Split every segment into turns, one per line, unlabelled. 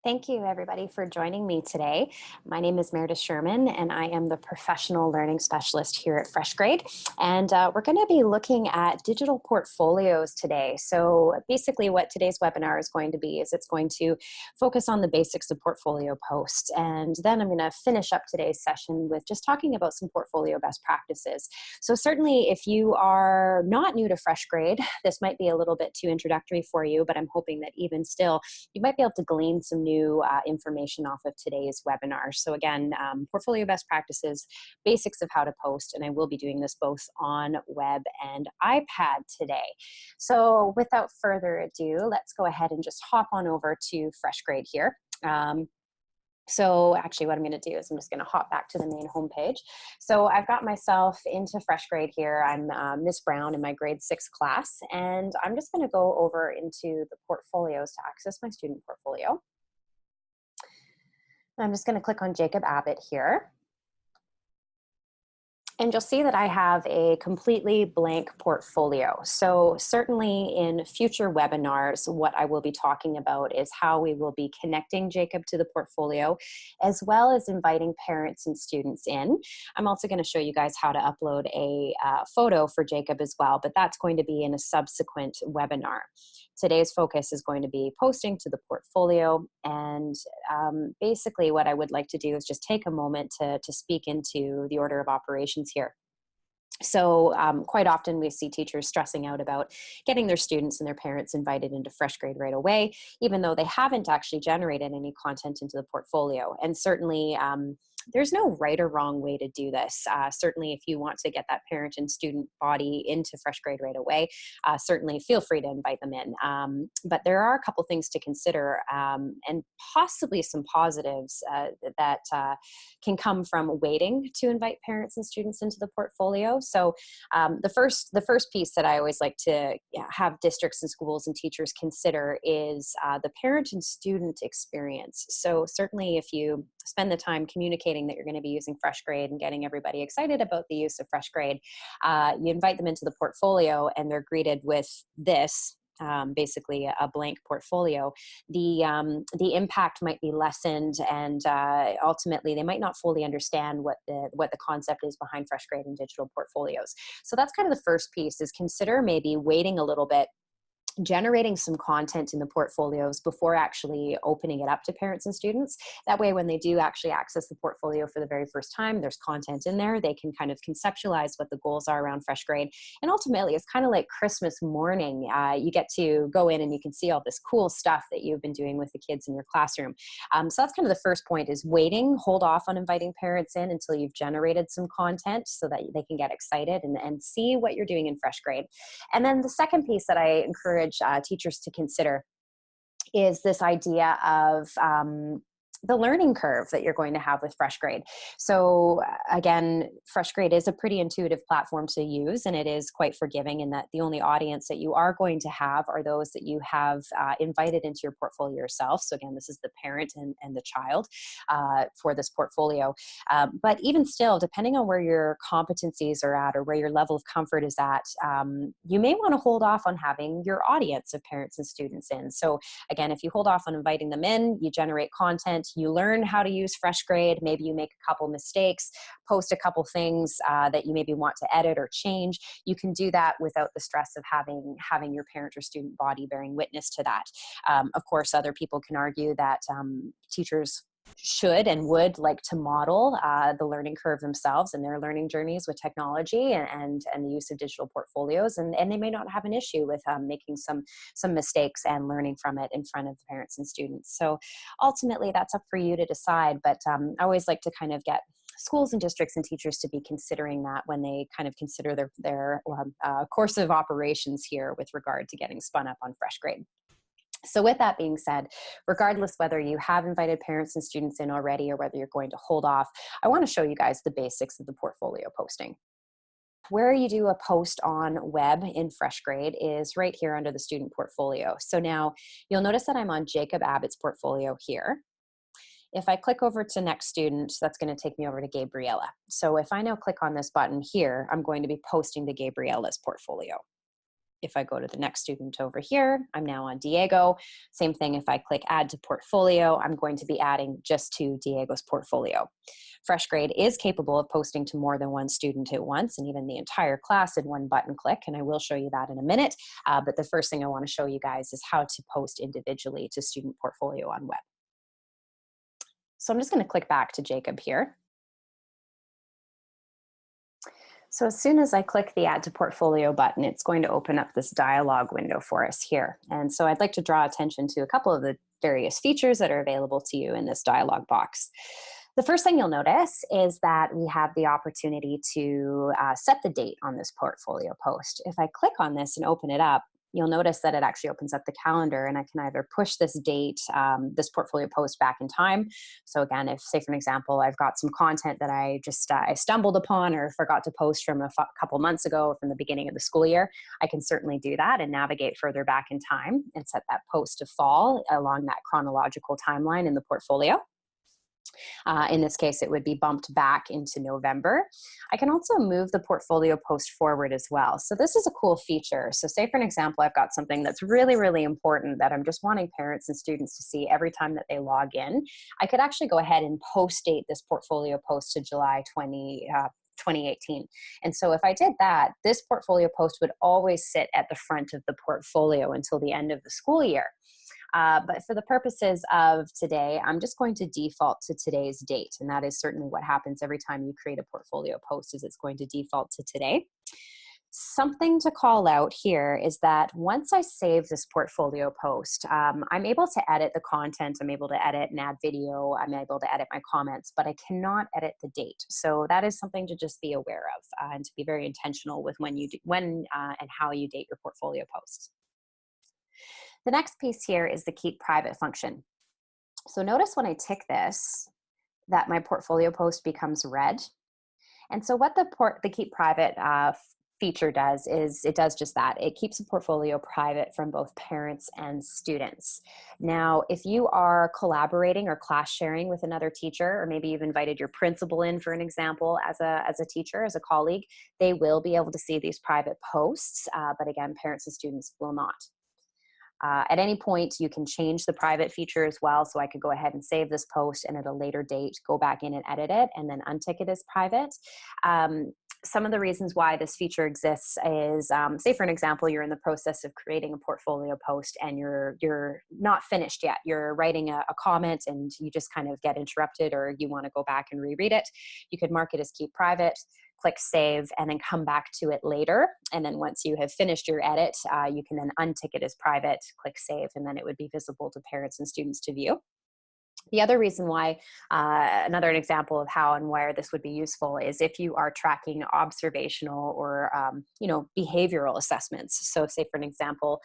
Thank you, everybody, for joining me today. My name is Meredith Sherman, and I am the professional learning specialist here at FreshGrade. And we're going to be looking at digital portfolios today. So basically, what today's webinar is going to be is it's going to focus on the basics of portfolio posts. And then I'm going to finish up today's session with just talking about some portfolio best practices. So certainly, if you are not new to FreshGrade, this might be a little bit too introductory for you, but I'm hoping that even still, you might be able to glean some new information off of today's webinar. So again, portfolio best practices, basics of how to post, and I will be doing this both on web and iPad today. So without further ado, let's go ahead and just hop on over to FreshGrade here. So actually what I'm going to do is I'm just going to hop back to the main homepage. So I've got myself into FreshGrade here. I'm Miss Brown in my grade 6 class, and I'm just going to go over into the portfolios to access my student portfolio. I'm just going to click on Jacob Abbott here. And you'll see that I have a completely blank portfolio. So certainly in future webinars, what I will be talking about is how we will be connecting Jacob to the portfolio, as well as inviting parents and students in. I'm also going to show you guys how to upload a photo for Jacob as well, but that's going to be in a subsequent webinar. Today's focus is going to be posting to the portfolio, and basically what I would like to do is just take a moment to speak into the order of operations here. So quite often we see teachers stressing out about getting their students and their parents invited into FreshGrade right away, even though they haven't actually generated any content into the portfolio. And certainly there's no right or wrong way to do this. Certainly if you want to get that parent and student body into FreshGrade right away, certainly feel free to invite them in. But there are a couple things to consider and possibly some positives that can come from waiting to invite parents and students into the portfolio. So the first piece that I always like to have districts and schools and teachers consider is the parent and student experience. So certainly if you spend the time communicating that you're going to be using FreshGrade and getting everybody excited about the use of FreshGrade, you invite them into the portfolio and they're greeted with this, basically a blank portfolio, the impact might be lessened, and ultimately they might not fully understand what the concept is behind FreshGrade and digital portfolios. So that's kind of the first piece, is consider maybe waiting a little bit, generating some content in the portfolios before actually opening it up to parents and students. That way, when they do actually access the portfolio for the very first time, there's content in there. They can kind of conceptualize what the goals are around FreshGrade. And ultimately, it's kind of like Christmas morning. You get to go in and you can see all this cool stuff that you've been doing with the kids in your classroom. So that's kind of the first point, is waiting, hold off on inviting parents in until you've generated some content so that they can get excited and see what you're doing in FreshGrade. And then the second piece that I encourage teachers to consider is this idea of the learning curve that you're going to have with FreshGrade. So again, FreshGrade is a pretty intuitive platform to use, and it is quite forgiving in that the only audience that you are going to have are those that you have invited into your portfolio yourself. So again, this is the parent and the child for this portfolio. But even still, depending on where your competencies are at or where your level of comfort is at, you may want to hold off on having your audience of parents and students in. So again, if you hold off on inviting them in, you generate content, you learn how to use FreshGrade, maybe you make a couple mistakes, post a couple things that you maybe want to edit or change. You can do that without the stress of having your parent or student body bearing witness to that. Of course, other people can argue that teachers should and would like to model the learning curve themselves and their learning journeys with technology and the use of digital portfolios, and they may not have an issue with making some mistakes and learning from it in front of the parents and students. So ultimately that's up for you to decide, but I always like to kind of get schools and districts and teachers to be considering that when they kind of consider their course of operations here with regard to getting spun up on FreshGrade. So with that being said, regardless whether you have invited parents and students in already or whether you're going to hold off, I want to show you guys the basics of the portfolio posting. Where you do a post on web in FreshGrade is right here under the student portfolio. So now you'll notice that I'm on Jacob Abbott's portfolio here. If I click over to next student, that's going to take me over to Gabriella. So if I now click on this button here, I'm going to be posting to Gabriella's portfolio. If I go to the next student over here, I'm now on Diego. Same thing, if I click add to portfolio, I'm going to be adding just to Diego's portfolio. FreshGrade is capable of posting to more than one student at once, and even the entire class in one button click, and I will show you that in a minute. But the first thing I want to show you guys is how to post individually to student portfolio on web. So I'm just going to click back to Jacob here. So as soon as I click the Add to Portfolio button, it's going to open up this dialog window for us here. And so I'd like to draw attention to a couple of the various features that are available to you in this dialog box. The first thing you'll notice is that we have the opportunity to set the date on this portfolio post. If I click on this and open it up, you'll notice that it actually opens up the calendar, and I can either push this date, this portfolio post back in time. So again, if, say for an example, I've got some content that I just I stumbled upon or forgot to post from a couple months ago from the beginning of the school year, I can certainly do that and navigate further back in time and set that post to fall along that chronological timeline in the portfolio. In this case, it would be bumped back into November. I can also move the portfolio post forward as well. So this is a cool feature. So say for an example, I've got something that's really, really important that I'm just wanting parents and students to see every time that they log in. I could actually go ahead and post date this portfolio post to July 2018. And so if I did that, this portfolio post would always sit at the front of the portfolio until the end of the school year. But for the purposes of today, I'm just going to default to today's date. And that is certainly what happens every time you create a portfolio post, is it's going to default to today. Something to call out here is that once I save this portfolio post, I'm able to edit the content, I'm able to edit and add video, I'm able to edit my comments, but I cannot edit the date. So that is something to just be aware of and to be very intentional with when and how you date your portfolio posts. The next piece here is the keep private function. So notice when I tick this, that my portfolio post becomes red. And so what the keep private feature does is it does just that. It keeps a portfolio private from both parents and students. Now, if you are collaborating or class sharing with another teacher, or maybe you've invited your principal in for an example as a teacher, as a colleague, they will be able to see these private posts, but again, parents and students will not. At any point, you can change the private feature as well. So I could go ahead and save this post and at a later date, go back in and edit it and then untick it as private. Some of the reasons why this feature exists is, say for an example, you're in the process of creating a portfolio post and you're not finished yet. You're writing a comment and you just kind of get interrupted, or you want to go back and reread it. You could mark it as keep private, click save, and then come back to it later. And then once you have finished your edit, you can then untick it as private, click save, and then it would be visible to parents and students to view. The other reason why, another example of how and where this would be useful is if you are tracking observational or, behavioral assessments. So say for an example,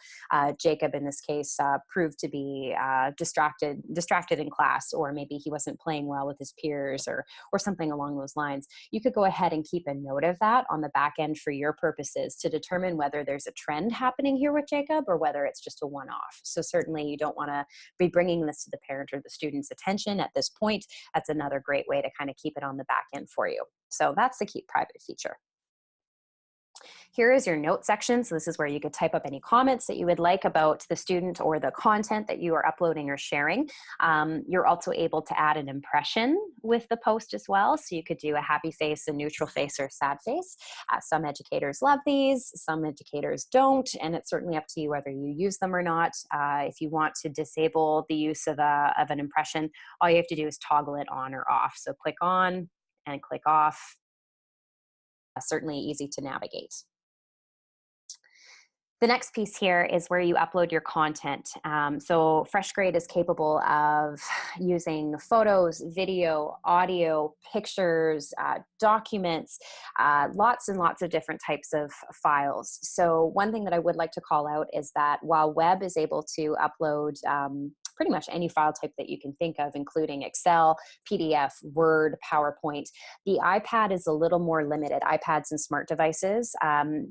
Jacob in this case proved to be distracted in class, or maybe he wasn't playing well with his peers or something along those lines. You could go ahead and keep a note of that on the back end for your purposes to determine whether there's a trend happening here with Jacob or whether it's just a one-off. So certainly you don't want to be bringing this to the parent or the student's attention at this point. That's another great way to kind of keep it on the back end for you. So that's the keep private feature. Here is your note section. So this is where you could type up any comments that you would like about the student or the content that you are uploading or sharing. You're also able to add an impression with the post as well. So you could do a happy face, a neutral face, or a sad face. Some educators love these, some educators don't, and it's certainly up to you whether you use them or not. If you want to disable the use of an impression, all you have to do is toggle it on or off. So click on and click off. Certainly easy to navigate. The next piece here is where you upload your content. So FreshGrade is capable of using photos, video, audio, pictures, documents, lots and lots of different types of files. So one thing that I would like to call out is that while web is able to upload pretty much any file type that you can think of, including Excel, PDF, Word, PowerPoint. The iPad is a little more limited. iPads and smart devices,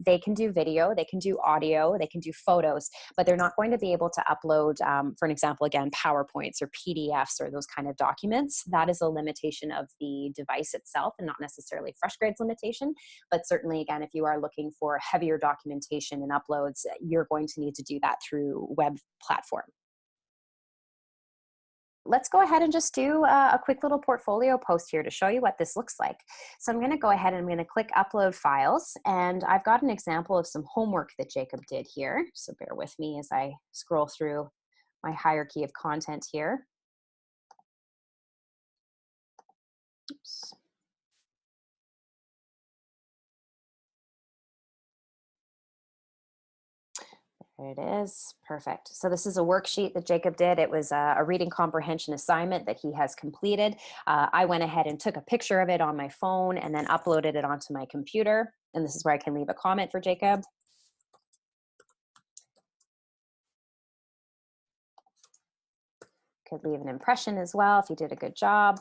they can do video, they can do audio, they can do photos, but they're not going to be able to upload, for an example, again, PowerPoints or PDFs or those kind of documents. That is a limitation of the device itself and not necessarily FreshGrade's limitation. But certainly, again, if you are looking for heavier documentation and uploads, you're going to need to do that through web platform. Let's go ahead and just do a quick little portfolio post here to show you what this looks like. So I'm going to go ahead and I'm going to click upload files, and I've got an example of some homework that Jacob did here. So bear with me as I scroll through my hierarchy of content here. Oops. There it is. Perfect. So this is a worksheet that Jacob did. It was a reading comprehension assignment that he has completed. I went ahead and took a picture of it on my phone and then uploaded it onto my computer. And this is where I can leave a comment for Jacob. Could leave an impression as well if you did a good job.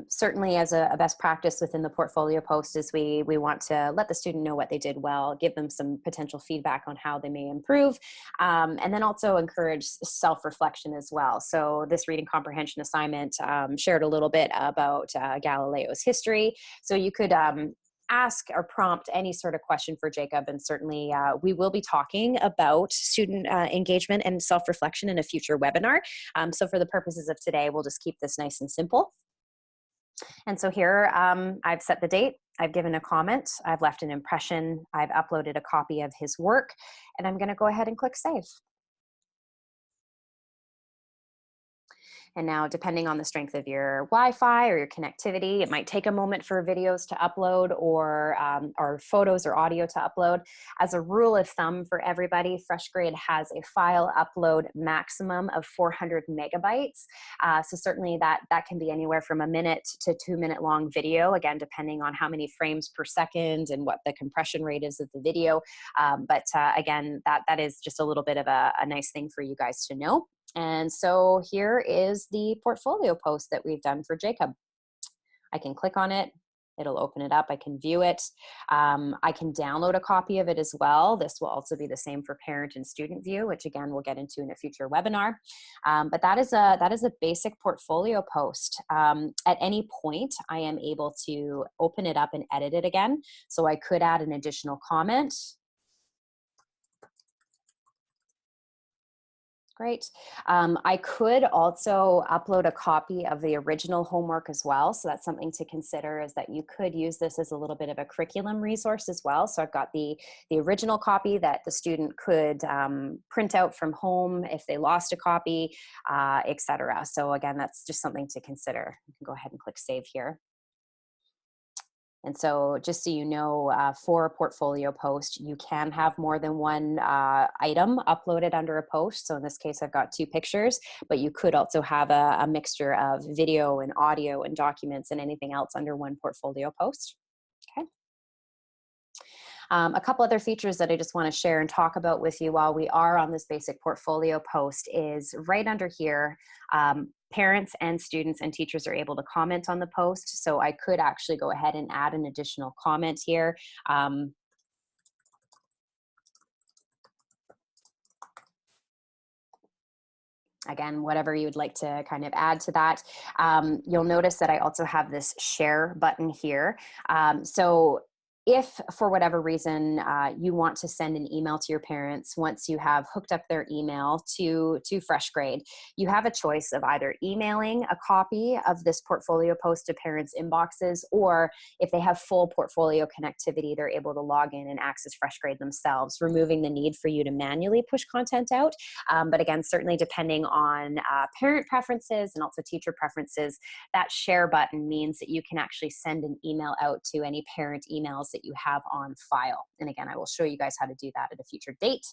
Certainly as a best practice within the portfolio post is we want to let the student know what they did well, give them some potential feedback on how they may improve, and then also encourage self-reflection as well. So this reading comprehension assignment shared a little bit about Galileo's history. So you could ask or prompt any sort of question for Jacob, and certainly we will be talking about student engagement and self-reflection in a future webinar. So for the purposes of today, we'll just keep this nice and simple. And so here I've set the date, I've given a comment, I've left an impression, I've uploaded a copy of his work, and I'm going to go ahead and click save. And now, depending on the strength of your Wi-Fi or your connectivity, it might take a moment for videos to upload or photos or audio to upload. As a rule of thumb for everybody, FreshGrade has a file upload maximum of 400 megabytes. So certainly that can be anywhere from a minute to 2 minute long video, again, depending on how many frames per second and what the compression rate is of the video. But again, that is just a little bit of a nice thing for you guys to know. And so here is the portfolio post that we've done for Jacob. I can click on it. It'll open it up. I can view it. I can download a copy of it as well. This will also be the same for parent and student view, which again, we'll get into in a future webinar. But that is a basic portfolio post. At any point, I am able to open it up and edit it again. So I could add an additional comment. Great. I could also upload a copy of the original homework as well. So that's something to consider, is that you could use this as a little bit of a curriculum resource as well. So I've got the original copy that the student could print out from home if they lost a copy, etc. So again, that's just something to consider. You can go ahead and click save here. And so just so you know, for a portfolio post, you can have more than one item uploaded under a post. So in this case, I've got 2 pictures, but you could also have a mixture of video and audio and documents and anything else under one portfolio post. Okay. A couple other features that I just want to share and talk about with you while we are on this basic portfolio post is right under here. Parents and students and teachers are able to comment on the post. So I could actually go ahead and add an additional comment here. Again, whatever you would like to kind of add to that. You'll notice that I also have this share button here. So if for whatever reason you want to send an email to your parents once you have hooked up their email to FreshGrade, you have a choice of either emailing a copy of this portfolio post to parents' inboxes, or if they have full portfolio connectivity, they're able to log in and access FreshGrade themselves, removing the need for you to manually push content out. But again, certainly depending on parent preferences and also teacher preferences, that share button means that you can actually send an email out to any parent emails that you have on file. And again, I will show you guys how to do that at a future date.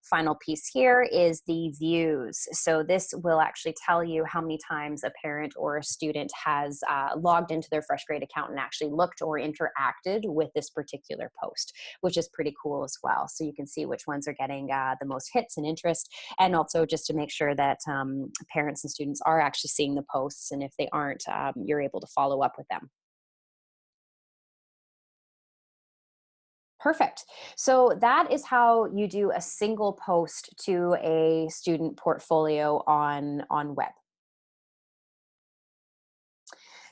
Final piece here is the views. So this will actually tell you how many times a parent or a student has logged into their FreshGrade account and actually looked or interacted with this particular post, which is pretty cool as well. So you can see which ones are getting the most hits and interest, and also just to make sure that parents and students are actually seeing the posts, and if they aren't, you're able to follow up with them. Perfect. So that is how you do a single post to a student portfolio on web.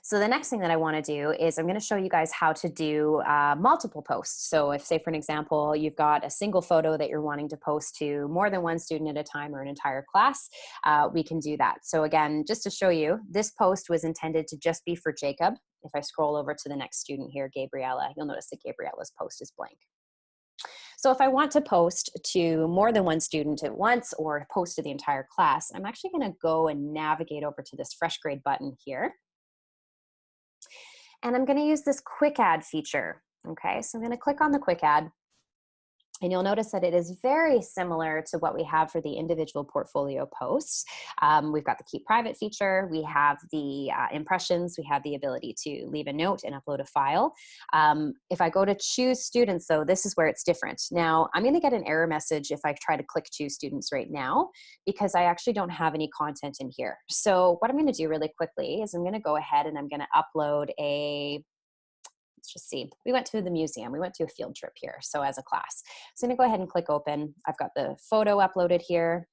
So the next thing that I want to do is I'm going to show you guys how to do multiple posts. So if, say, for an example, you've got a single photo that you're wanting to post to more than one student at a time or an entire class, we can do that. So again, just to show you, this post was intended to just be for Jacob. If I scroll over to the next student here, Gabriella, you'll notice that Gabriella's post is blank. So if I want to post to more than one student at once or post to the entire class, I'm actually going to go and navigate over to this FreshGrade button here. And I'm going to use this quick add feature. Okay, so I'm going to click on the quick add. And you'll notice that it is very similar to what we have for the individual portfolio posts. We've got the keep private feature, we have the impressions, we have the ability to leave a note and upload a file. If I go to choose students though, this is where it's different. Now, I'm gonna get an error message if I try to click choose students right now, because I actually don't have any content in here. So what I'm gonna do really quickly is I'm gonna go ahead and I'm gonna upload let's just see, we went to the museum, we went to a field trip here, so as a class. So I'm gonna go ahead and click open. I've got the photo uploaded here.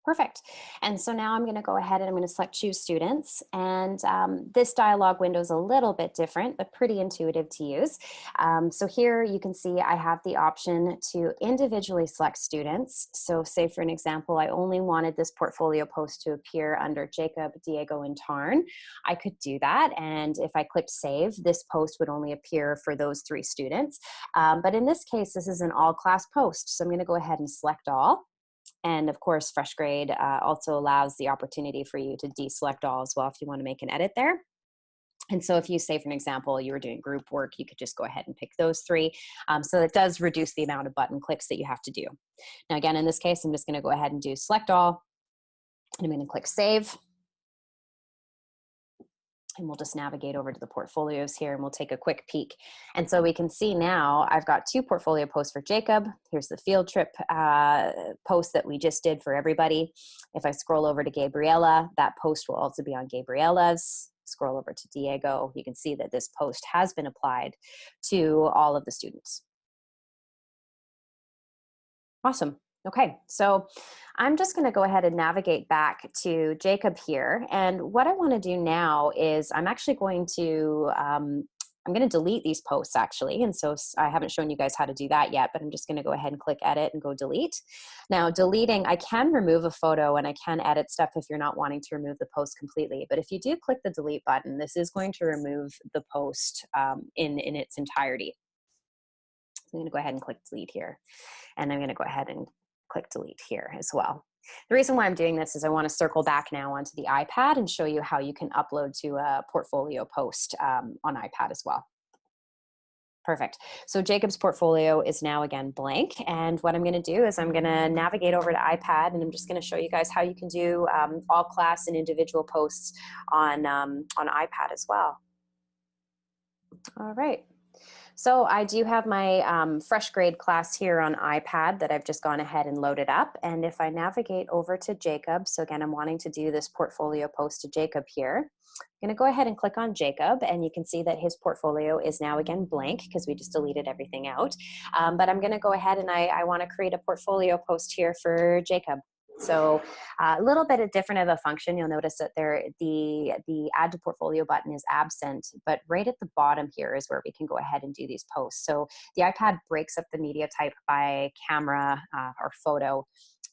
Perfect. And so now I'm going to go ahead and I'm going to select choose students. And this dialog window is a little bit different, but pretty intuitive to use. So here you can see I have the option to individually select students. So say for an example, I only wanted this portfolio post to appear under Jacob, Diego, and Tarn. I could do that. And if I clicked save, this post would only appear for those 3 students. But in this case, this is an all class post. So I'm going to go ahead and select all. And of course, FreshGrade also allows the opportunity for you to deselect all as well if you want to make an edit there. And so if you say, for an example, you were doing group work, you could just go ahead and pick those 3. So it does reduce the amount of button clicks that you have to do. Now, again, in this case, I'm just going to go ahead and do select all, and I'm going to click save. And we'll just navigate over to the portfolios here and we'll take a quick peek. And so we can see now I've got 2 portfolio posts for Jacob. Here's the field trip post that we just did for everybody. If I scroll over to Gabriella, that post will also be on Gabriella's. Scroll over to Diego, you can see that this post has been applied to all of the students. Awesome. Okay, so I'm just going to go ahead and navigate back to Jacob here. And what I want to do now is I'm actually going to, I'm going to delete these posts actually. And so I haven't shown you guys how to do that yet, but I'm just going to go ahead and click edit and go delete. Now deleting, I can remove a photo and I can edit stuff if you're not wanting to remove the post completely. But if you do click the delete button, this is going to remove the post in its entirety. So I'm going to go ahead and click delete here. And I'm going to go ahead and click delete here as well. The reason why I'm doing this is I want to circle back now onto the iPad and show you how you can upload to a portfolio post on iPad as well. Perfect. So Jacob's portfolio is now again blank. And what I'm going to do is I'm going to navigate over to iPad and I'm just going to show you guys how you can do all class and individual posts on iPad as well. All right. So I do have my FreshGrade class here on iPad that I've just gone ahead and loaded up. And if I navigate over to Jacob, so again, I'm wanting to do this portfolio post to Jacob here. I'm going to go ahead and click on Jacob, and you can see that his portfolio is now again blank because we just deleted everything out. But I'm going to go ahead and I want to create a portfolio post here for Jacob. So a little bit different of a function. You'll notice that the add to portfolio button is absent, but right at the bottom here is where we can go ahead and do these posts. So the iPad breaks up the media type by camera or photo,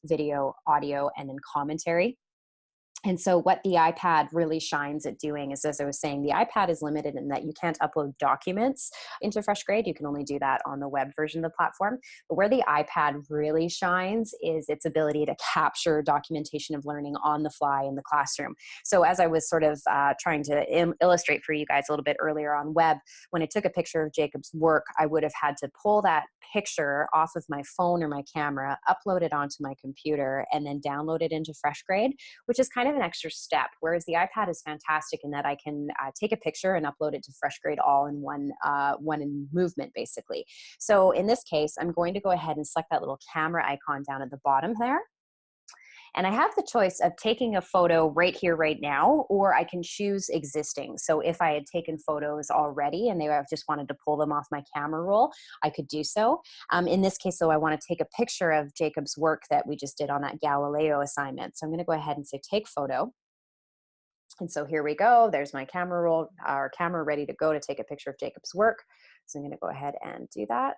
video, audio, and then commentary. And so what the iPad really shines at doing is, as I was saying, the iPad is limited in that you can't upload documents into FreshGrade. You can only do that on the web version of the platform. But where the iPad really shines is its ability to capture documentation of learning on the fly in the classroom. So as I was sort of trying to illustrate for you guys a little bit earlier on web, when I took a picture of Jacob's work, I would have had to pull that picture off of my phone or my camera, upload it onto my computer, and then download it into FreshGrade, which is kind of an extra step. Whereas the iPad is fantastic in that I can take a picture and upload it to FreshGrade all in one in movement, basically. So in this case, I'm going to go ahead and select that little camera icon down at the bottom there. And I have the choice of taking a photo right here, right now, or I can choose existing. So if I had taken photos already and I just wanted to pull them off my camera roll, I could do so. In this case, though, I want to take a picture of Jacob's work that we just did on that Galileo assignment. So I'm going to go ahead and say take photo. And so here we go. There's my camera roll, our camera ready to go to take a picture of Jacob's work. So I'm going to go ahead and do that.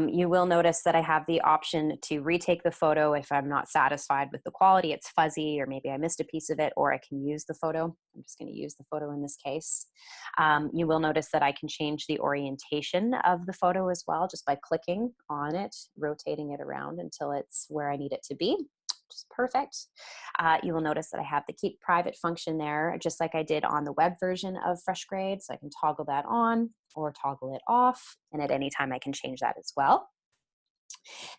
You will notice that I have the option to retake the photo if I'm not satisfied with the quality, it's fuzzy, or maybe I missed a piece of it, or I can use the photo. I'm just going to use the photo in this case. You will notice that I can change the orientation of the photo as well, just by clicking on it, rotating it around until it's where I need it to be. Which is perfect. You will notice that I have the keep private function there, just like I did on the web version of FreshGrade. So I can toggle that on or toggle it off. And at any time I can change that as well.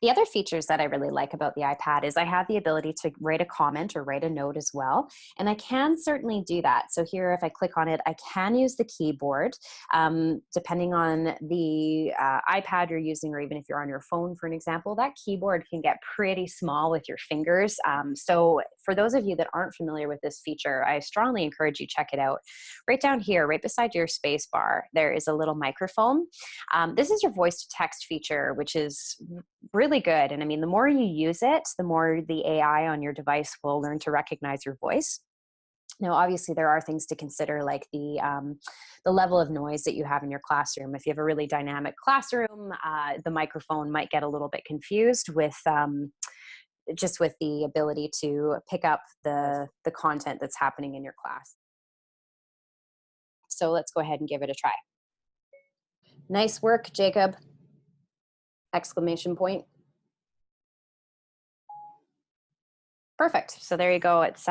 The other features that I really like about the iPad is I have the ability to write a comment or write a note as well. And I can certainly do that. So here, if I click on it, I can use the keyboard. Depending on the iPad you're using, or even if you're on your phone, for an example, that keyboard can get pretty small with your fingers. So for those of you that aren't familiar with this feature, I strongly encourage you check it out. Right down here, right beside your space bar, there is a little microphone. This is your voice to text feature, which is really good. And I mean, the more you use it, the more the AI on your device will learn to recognize your voice. Now, obviously, there are things to consider, like the level of noise that you have in your classroom. If you have a really dynamic classroom, the microphone might get a little bit confused with just with the ability to pick up the content that's happening in your class. So let's go ahead and give it a try. Nice work, Jacob! Exclamation point. Perfect. So there you go. It's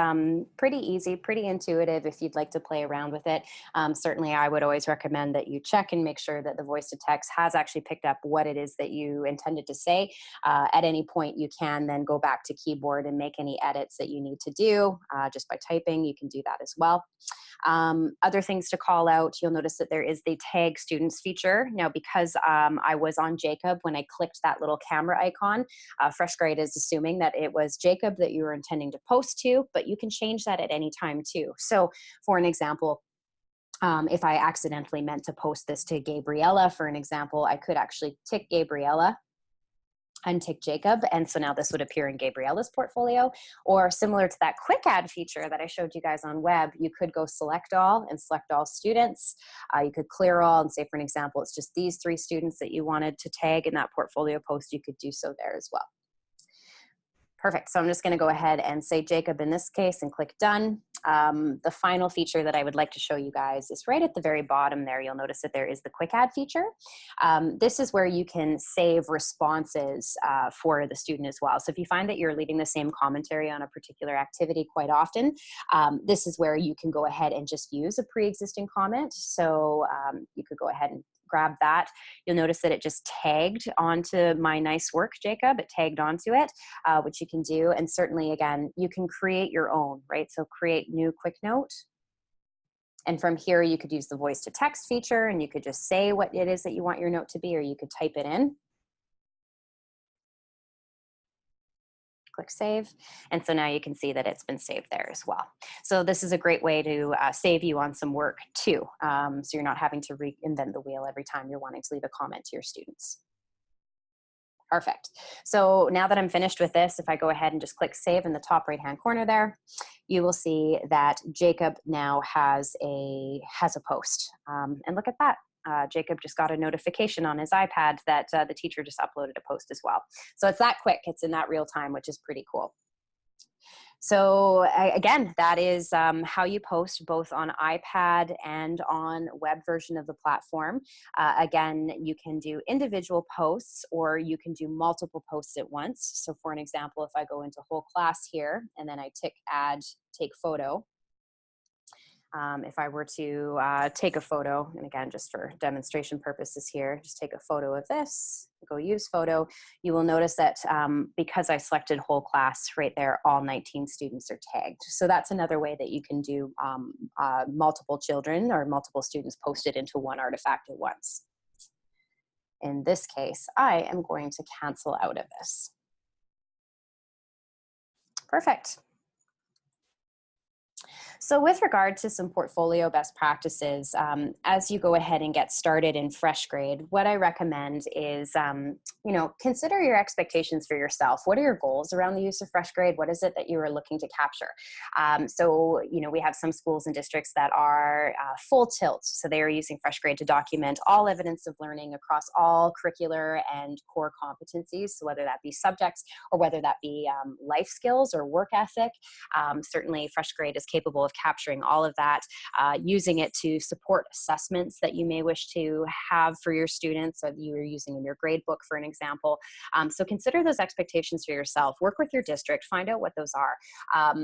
pretty easy, pretty intuitive if you'd like to play around with it. Certainly, I would always recommend that you check and make sure that the voice to text has actually picked up what it is that you intended to say. At any point, you can then go back to keyboard and make any edits that you need to do just by typing. You can do that as well. Other things to call out, you'll notice that there is the tag students feature. Now, because I was on Jacob when I clicked that little camera icon, FreshGrade is assuming that it was Jacob that you were intending to post to, but you can change that at any time too. So for an example, if I accidentally meant to post this to Gabriella, for an example, I could actually tick Gabriella, untick Jacob, and so now this would appear in Gabriella's portfolio. Or similar to that quick add feature that I showed you guys on web, you could go select all and select all students. You could clear all and say, for an example, it's just these 3 students that you wanted to tag in that portfolio post. You could do so there as well. Perfect. So I'm just going to go ahead and say Jacob in this case and click done. The final feature that I would like to show you guys is right at the very bottom there. You'll notice that there is the quick add feature. This is where you can save responses for the student as well. So if you find that you're leaving the same commentary on a particular activity quite often, this is where you can go ahead and just use a pre-existing comment. So you could go ahead and grab that. You'll notice that it just tagged onto my nice work, Jacob. It tagged onto it, which you can do. And certainly, again, you can create your own, right? So create new quick note. And from here, you could use the voice to text feature, and you could just say what it is that you want your note to be, or you could type it in. Click save. And so now you can see that it's been saved there as well. So this is a great way to save you on some work too. So you're not having to reinvent the wheel every time you're wanting to leave a comment to your students. Perfect. So now that I'm finished with this, if I go ahead and just click save in the top right-hand corner there, you will see that Jacob now has a post. And look at that. Jacob just got a notification on his iPad that the teacher just uploaded a post as well. So it's that quick. It's in that real time, which is pretty cool. So again, that is how you post both on iPad and on web version of the platform. Again, you can do individual posts or you can do multiple posts at once. So for an example, if I go into whole class here and then I tick add, take photo, if I were to take a photo, and again, just for demonstration purposes here, just take a photo of this, go use photo, you will notice that because I selected whole class right there, all 19 students are tagged. So that's another way that you can do multiple children or multiple students posted into one artifact at once. In this case, I am going to cancel out of this. Perfect. So with regard to some portfolio best practices, as you go ahead and get started in FreshGrade, what I recommend is, consider your expectations for yourself. What are your goals around the use of FreshGrade? What is it that you are looking to capture? We have some schools and districts that are full tilt. So they are using FreshGrade to document all evidence of learning across all curricular and core competencies. So whether that be subjects or whether that be life skills or work ethic, certainly FreshGrade is capable of capturing all of that, using it to support assessments that you may wish to have for your students that you are using in your grade book, for an example. So consider those expectations for yourself. Work with your district, find out what those are.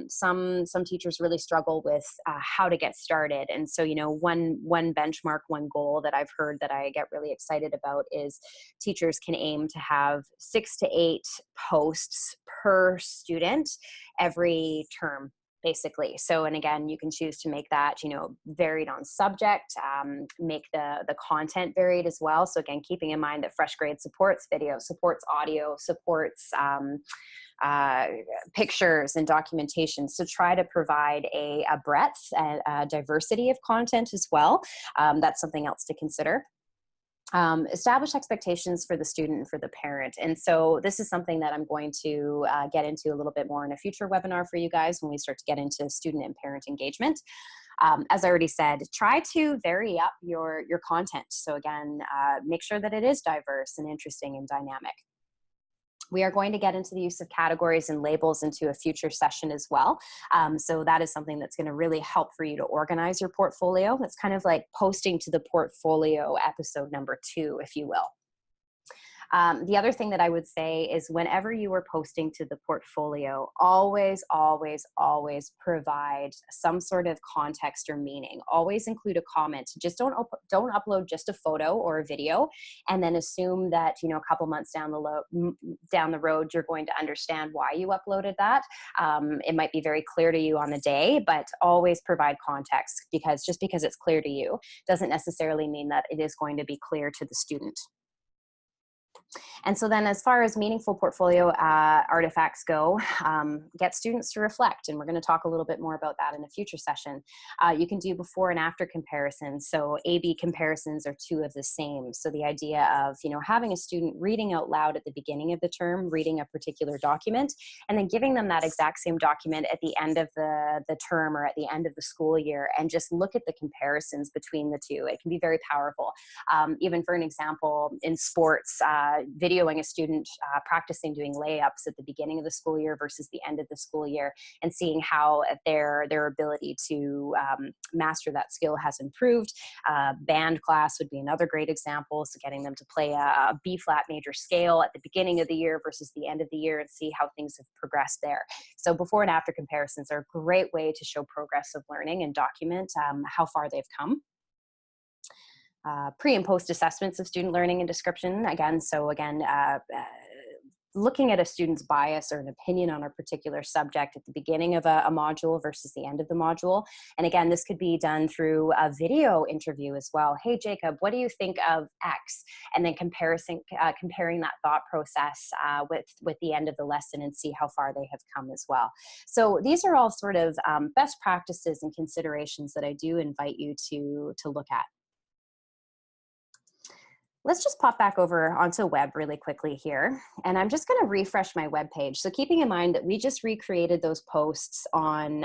Some teachers really struggle with how to get started. And so, one benchmark, one goal that I've heard that I get really excited about is teachers can aim to have 6 to 8 posts per student every term, basically. So, and again, you can choose to make that, varied on subject, make the content varied as well. So again, keeping in mind that FreshGrade supports video, supports audio, supports pictures and documentation. So try to provide a breadth and a diversity of content as well. That's something else to consider. Establish expectations for the student and for the parent. And so this is something that I'm going to get into a little bit more in a future webinar for you guys when we start to get into student and parent engagement. As I already said, try to vary up your content. So again, make sure that it is diverse and interesting and dynamic. We are going to get into the use of categories and labels into a future session as well. So that is something that's going to really help for you to organize your portfolio. It's kind of like posting to the portfolio episode number 2, if you will. The other thing that I would say is whenever you are posting to the portfolio, always, always, always provide some sort of context or meaning. Always include a comment. Just don't upload just a photo or a video and then assume that, a couple months down the road, you're going to understand why you uploaded that. It might be very clear to you on the day, but always provide context, because just because it's clear to you doesn't necessarily mean that it is going to be clear to the student. And so then as far as meaningful portfolio artifacts go, get students to reflect. And we're going to talk a little bit more about that in a future session. You can do before and after comparisons. So A/B comparisons are 2 of the same. So the idea of, having a student reading out loud at the beginning of the term, reading a particular document, and then giving them that exact same document at the end of the term or at the end of the school year, and just look at the comparisons between the 2. It can be very powerful. Even for an example, in sports, videoing a student practicing doing layups at the beginning of the school year versus the end of the school year, and seeing how their ability to master that skill has improved. Band class would be another great example. So getting them to play a B-flat major scale at the beginning of the year versus the end of the year, and see how things have progressed there. So before and after comparisons are a great way to show progress of learning and document how far they've come. Pre and post assessments of student learning and description. Looking at a student's bias or an opinion on a particular subject at the beginning of a module versus the end of the module. And again, this could be done through a video interview as well. Hey, Jacob, what do you think of X? And then comparing that thought process with the end of the lesson, and see how far they have come as well. So these are all sort of best practices and considerations that I do invite you to look at. Let's just pop back over onto web really quickly here. And I'm just going to refresh my web page. So keeping in mind that we just recreated those posts on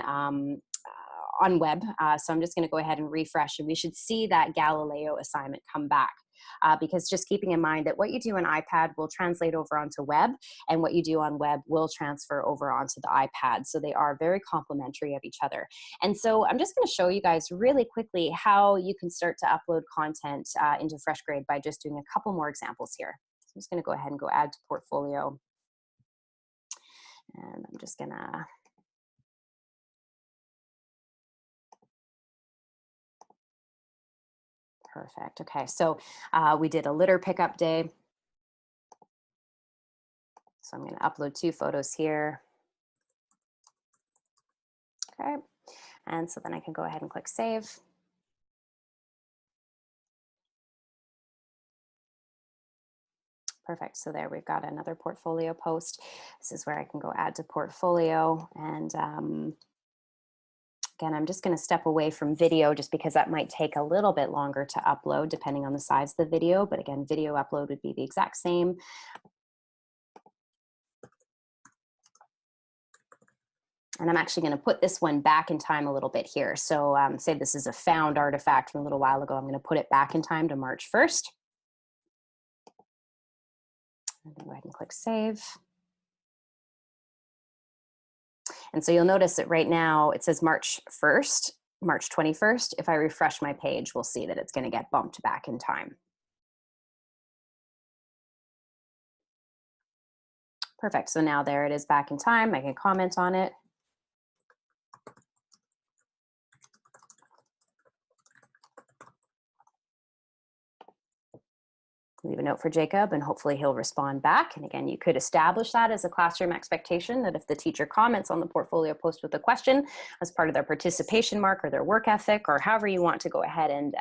web. So I'm just going to go ahead and refresh, and we should see that Galileo assignment come back. because just keeping in mind that what you do on iPad will translate over onto web, and what you do on web will transfer over onto the iPad. So they are very complementary of each other. And so I'm just going to show you guys really quickly how you can start to upload content into FreshGrade by just doing a couple more examples here. So I'm just going to go ahead and go add to portfolio. And I'm just going to perfect. Okay, so we did a litter pickup day. So I'm going to upload 2 photos here. Okay, and so then I can go ahead and click save. Perfect. So there we've got another portfolio post. This is where I can go add to portfolio. And again, I'm just going to step away from video just because that might take a little bit longer to upload depending on the size of the video. But again, video upload would be the exact same. And I'm actually going to put this one back in time a little bit here. So say this is a found artifact from a little while ago. I'm going to put it back in time to March 1st. I'm going to go ahead and click save. And so you'll notice that right now it says March 1st, March 21st. If I refresh my page, we'll see that it's going to get bumped back in time. Perfect. So now there it is back in time. I can comment on it. Leave a note for Jacob and hopefully he'll respond back. And again, you could establish that as a classroom expectation that if the teacher comments on the portfolio post with a question as part of their participation mark or their work ethic or however you want to go ahead and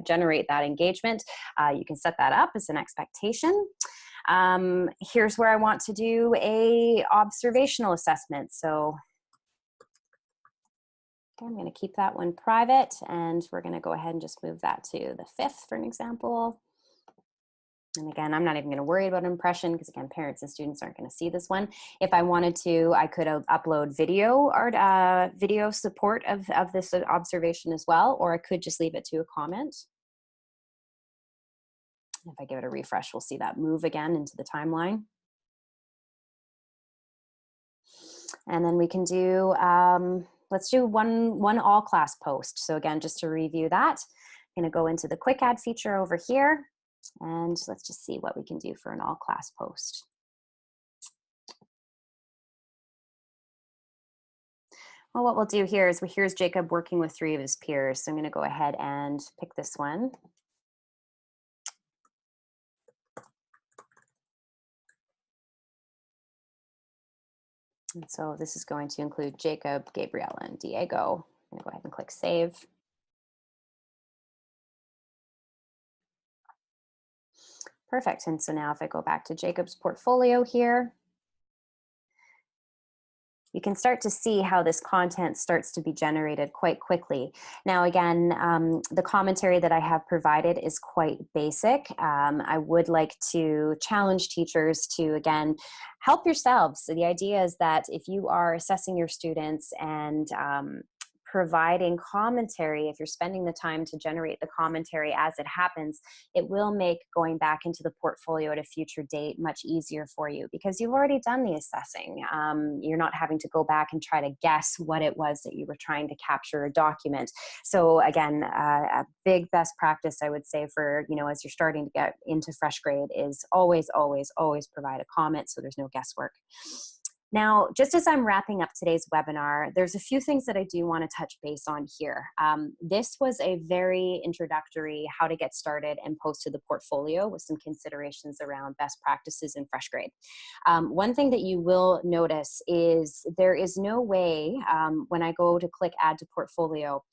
generate that engagement, you can set that up as an expectation. Here's where I want to do a observational assessment. So I'm going to keep that one private and we're going to go ahead and just move that to the 5th for an example. And again, I'm not even going to worry about impression because again, parents and students aren't going to see this one. If I wanted to, I could upload video or video support of this observation as well, or I could just leave it to a comment. If I give it a refresh, we'll see that move again into the timeline. And then we can do, let's do one all class post. So again, just to review that, I'm going to go into the quick add feature over here. And let's just see what we can do for an all class post. Well, what we'll do here is here's Jacob working with 3 of his peers. So I'm going to go ahead and pick this one. And so this is going to include Jacob, Gabriella, and Diego. I'm going to go ahead and click save. Perfect. And so now if I go back to Jacob's portfolio here, you can start to see how this content starts to be generated quite quickly. Now, again, the commentary that I have provided is quite basic. I would like to challenge teachers to, again, help yourselves. So the idea is that if you are assessing your students and providing commentary, if you're spending the time to generate the commentary as it happens, it will make going back into the portfolio at a future date much easier for you because you've already done the assessing. You're not having to go back and try to guess what it was that you were trying to capture or document. So again, a big best practice I would say for, as you're starting to get into FreshGrade is always, always, always provide a comment so there's no guesswork. Now, just as I'm wrapping up today's webinar, there's a few things that I do want to touch base on here. This was a very introductory how to get started and post to the portfolio with some considerations around best practices in FreshGrade. One thing that you will notice is there is no way when I go to click add to portfolio,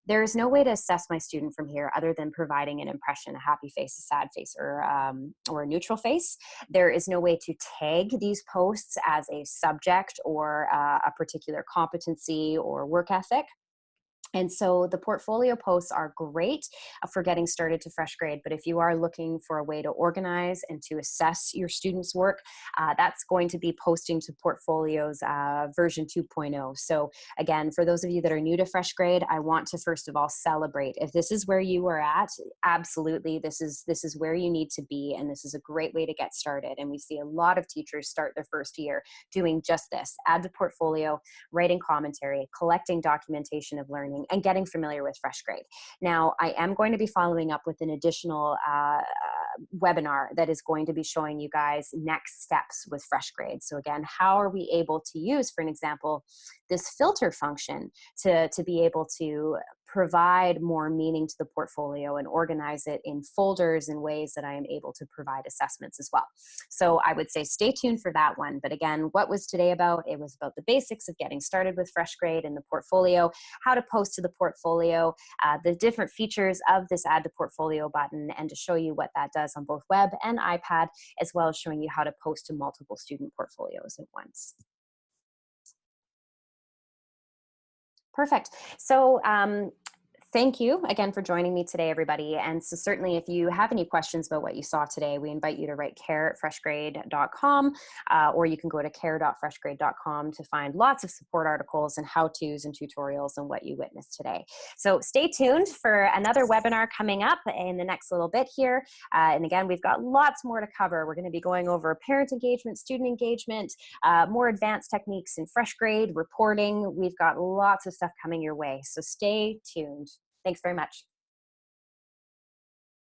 there is no way to assess my student from here other than providing an impression, a happy face, a sad face, or a neutral face. There is no way to tag these posts as a subject or a particular competency or work ethic. And so the portfolio posts are great for getting started to fresh grade. But if you are looking for a way to organize and to assess your students' work, that's going to be posting to portfolios version 2.0. So again, for those of you that are new to fresh grade, I want to first of all celebrate. If this is where you are at, absolutely, this is where you need to be, and this is a great way to get started. And we see a lot of teachers start their first year doing just this: add to portfolio, writing commentary, collecting documentation of learning, and getting familiar with fresh grade. Now, I am going to be following up with an additional webinar that is going to be showing you guys next steps with fresh grade. So again, how are we able to use, for an example, this filter function to be able to provide more meaning to the portfolio and organize it in folders in ways that I am able to provide assessments as well. So I would say stay tuned for that one. But again, what was today about? It was about the basics of getting started with fresh grade and the portfolio, how to post to the portfolio, the different features of this add to portfolio button, and to show you what that does on both web and iPad, as well as showing you how to post to multiple student portfolios at once. Perfect. So thank you again for joining me today, everybody. And so certainly if you have any questions about what you saw today, we invite you to write care@freshgrade.com, or you can go to care.freshgrade.com to find lots of support articles and how-tos and tutorials on what you witnessed today. So stay tuned for another webinar coming up in the next little bit here. And again, we've got lots more to cover. We're going to be going over parent engagement, student engagement, more advanced techniques in fresh grade, reporting. We've got lots of stuff coming your way. So stay tuned. Thanks very much.